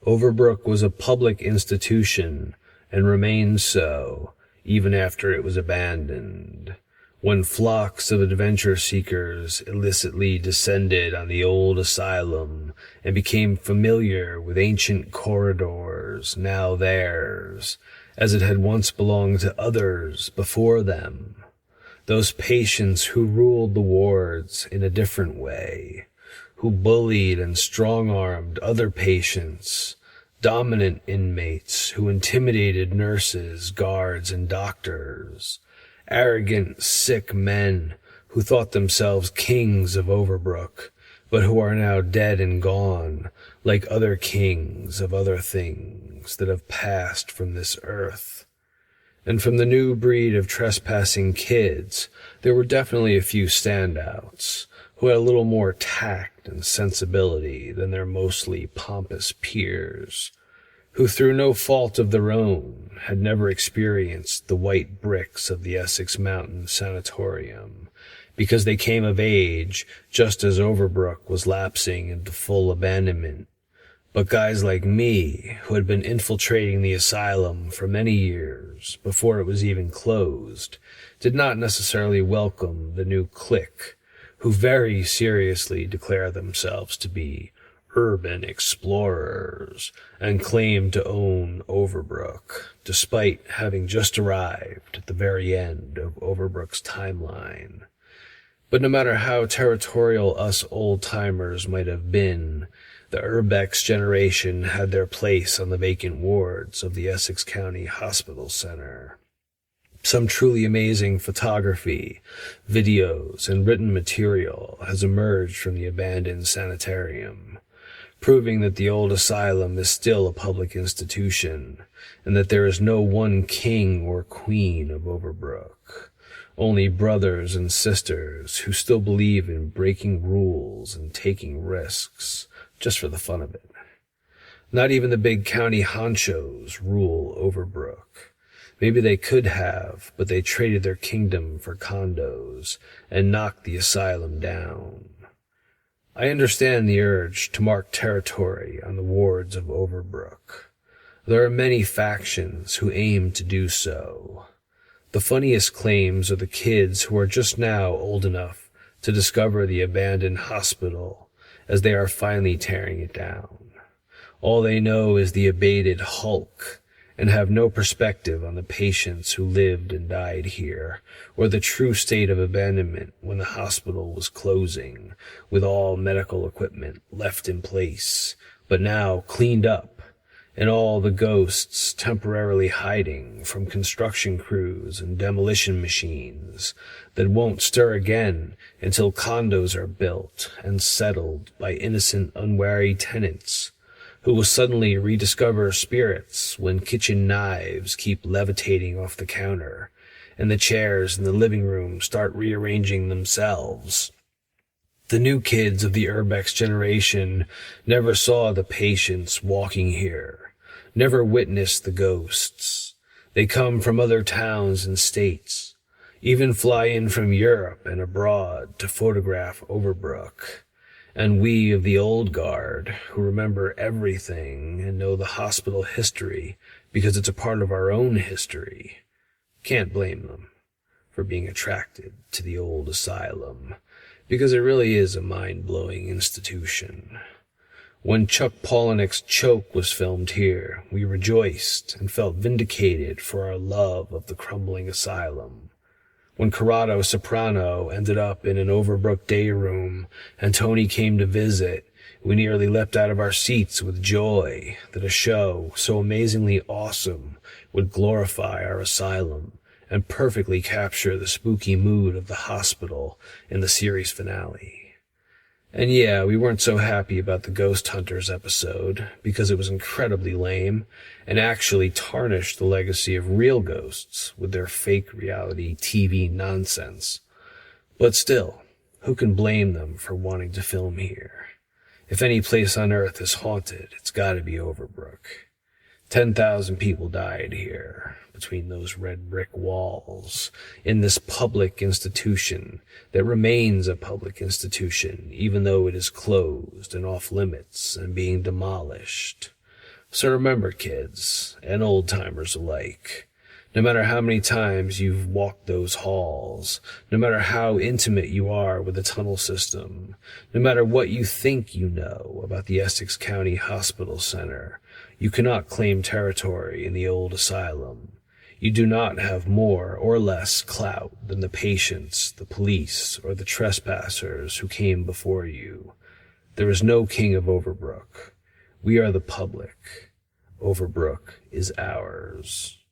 Overbrook was a public institution and remained so even after it was abandoned. When flocks of adventure seekers illicitly descended on the old asylum and became familiar with ancient corridors, now theirs, as it had once belonged to others before them. Those patients who ruled the wards in a different way, who bullied and strong-armed other patients, dominant inmates who intimidated nurses, guards, and doctors, arrogant, sick men who thought themselves kings of Overbrook, but who are now dead and gone, like other kings of other things that have passed from this earth. And from the new breed of trespassing kids, there were definitely a few standouts, who had a little more tact and sensibility than their mostly pompous peers, who through no fault of their own had never experienced the white bricks of the Essex Mountain Sanatorium, because they came of age just as Overbrook was lapsing into full abandonment. But guys like me, who had been infiltrating the asylum for many years before it was even closed, did not necessarily welcome the new clique, who very seriously declare themselves to be urban explorers and claim to own Overbrook, despite having just arrived at the very end of Overbrook's timeline. But no matter how territorial us old-timers might have been, the Urbex generation had their place on the vacant wards of the Essex County Hospital Center. Some truly amazing photography, videos, and written material has emerged from the abandoned sanitarium, proving that the old asylum is still a public institution, and that there is no one king or queen of Overbrook, only brothers and sisters who still believe in breaking rules and taking risks, just for the fun of it. Not even the big county honchos rule Overbrook. Maybe they could have, but they traded their kingdom for condos and knocked the asylum down. I understand the urge to mark territory on the wards of Overbrook. There are many factions who aim to do so. The funniest claims are the kids who are just now old enough to discover the abandoned hospital as they are finally tearing it down. All they know is the abated hulk, and have no perspective on the patients who lived and died here, or the true state of abandonment when the hospital was closing, with all medical equipment left in place, but now cleaned up, and all the ghosts temporarily hiding from construction crews and demolition machines that won't stir again until condos are built and settled by innocent, unwary tenants, who will suddenly rediscover spirits when kitchen knives keep levitating off the counter, and the chairs in the living room start rearranging themselves. The new kids of the Urbex generation never saw the patients walking here, never witnessed the ghosts. They come from other towns and states, even fly in from Europe and abroad to photograph Overbrook. And we of the old guard, who remember everything and know the hospital history because it's a part of our own history, can't blame them for being attracted to the old asylum, because it really is a mind-blowing institution. When Chuck Palahniuk's Choke was filmed here, we rejoiced and felt vindicated for our love of the crumbling asylum. When Corrado Soprano ended up in an Overbrook day room and Tony came to visit, we nearly leapt out of our seats with joy that a show so amazingly awesome would glorify our asylum and perfectly capture the spooky mood of the hospital in the series finale. And yeah, we weren't so happy about the Ghost Hunters episode because it was incredibly lame and actually tarnished the legacy of real ghosts with their fake reality TV nonsense. But still, who can blame them for wanting to film here? If any place on earth is haunted, it's gotta be Overbrook. 10,000 people died here, between those red brick walls, in this public institution that remains a public institution even though it is closed and off limits and being demolished. So remember, kids, and old-timers alike, no matter how many times you've walked those halls, no matter how intimate you are with the tunnel system, no matter what you think you know about the Essex County Hospital Center, you cannot claim territory in the old asylum. You do not have more or less clout than the patients, the police, or the trespassers who came before you. There is no king of Overbrook. We are the public. Overbrook is ours.